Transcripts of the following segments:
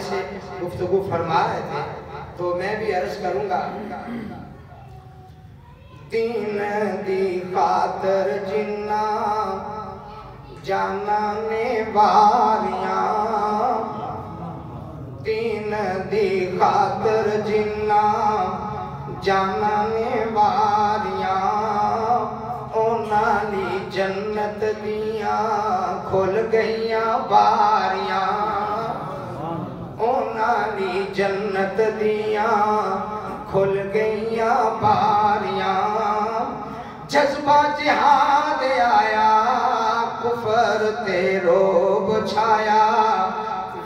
سے گفتگو فرما رہے تھے تو میں بھی عرض کروں گا دین دی خاطر جنہ جانانے واریاں دین دی خاطر جنہ جانانے واریاں اونا لی جنت دیاں کھل گئیاں باریاں اونا لی جنت دیاں کھل گئیاں باریاں جذبہ جہاد آیا کفر تے روب چھایا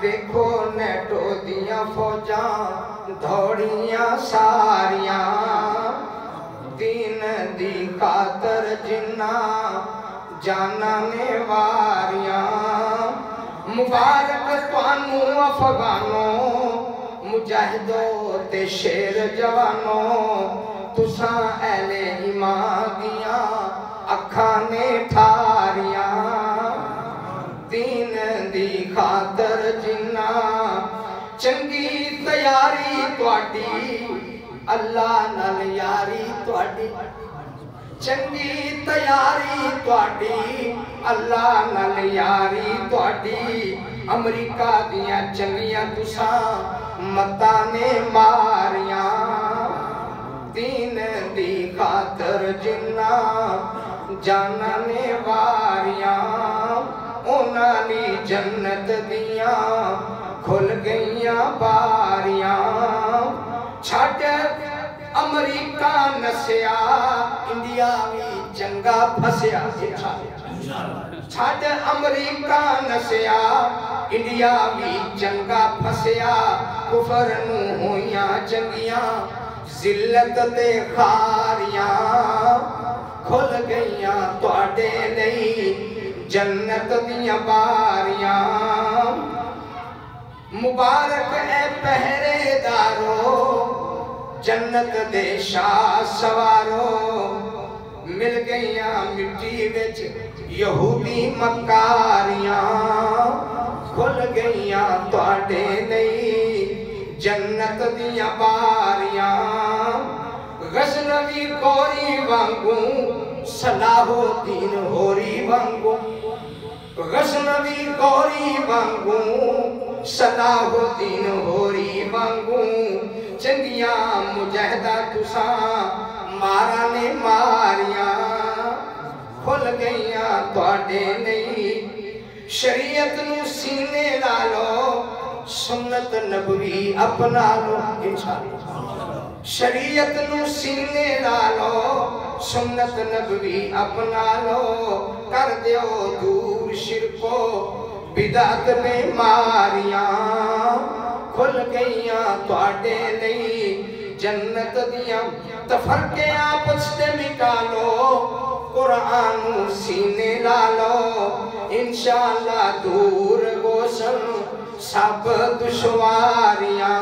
ویکھو نیٹو دیاں فوجاں دھوڑیاں ساریاں دین دی خاطر جنہ جانانے واریاں مبارک توانو افغانوں مجاہدو تے شیر جوانوں تساں اہل ایمان دیاں اکھانے ٹھاریاں دین دی خاطر جنہ چنگی تیاری تواڈی اللہ نال یاری تواڈی چنگی تیاری تواڈی اللہ نال یاری تواڈی امریکہ دیاں چنگیاں تساں متانے ماریاں دین دی خاطر جنہ جانانے واریاں اونا لی جنت دیاں کھل گئیاں باریاں چھٹ امریکہ نسیا انڈیا بھی جنگا پھسیا چھٹ امریکہ نسیا انڈیا بھی جنگا پھسیا کفر نو ہویاں جنگیاں ذلت تے خاریاں کھل گئیاں تواڈے لئی جنت دیاں باریاں مبارک اے پہرے دارو جنت دے شاہ سوارو مل گئیاں مٹی وچ یہودی مکاریاں کھل گئیاں تواڈے لئی جنت دیاں باریاں غزنوی گوری وانگوں صلاح الدین ہوری وانگوں غزنوی گوری وانگوں صلاح الدین ہوری وانگوں چنگیاں مجاہدہ تساں مارانے ماریاں کھل گئیاں تواڈے لئی شریعت نو سینے لالو سنت نبوی اپنا لو انشاءاللہ شریعت نو سینے لالو سنت نبوی اپنا لو کر دیو دور شرکو بدعت میں ماریاں کھل گئیاں تواڈے لئی جنت دیاں تفرقے آپس تے مٹالو قرآن سینے لالو انشاءاللہ دور گوشن سب دشواریاں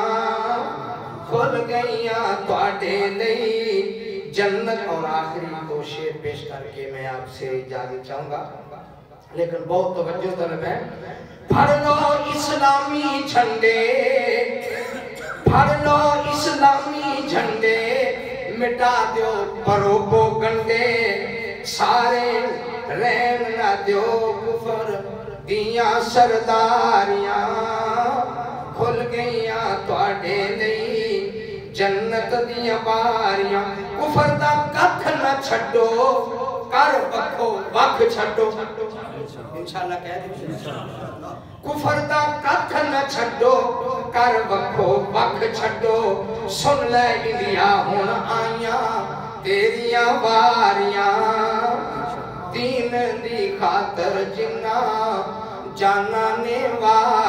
کھل گئیاں تواڈے لئی جنت اور آخری دو شعر پیش کر کے میں آپ سے اجازت چاہوں گا لیکن بہت توجہ طلب ہے پھڑ لو اسلامی جھنڈے پھڑ لو اسلامی جھنڈے مٹا دیو پروپو گنڈے سارے رہن نہ دیو کفر دیاں سرداریاں کھل گئیاں تواڈے لئی جنت دیاں باریاں کفر دا کتھ نہ چھڈو کر وکھو وکھ چھڈو انشاءاللہ کہہ دیں کفر دا کتھ نہ چھڈو کر وکھو وکھ چھڈو سن لے انڈیا ہن آئیاں تیریاں واریاں دین دی خاطر جنہ جانانے واریاں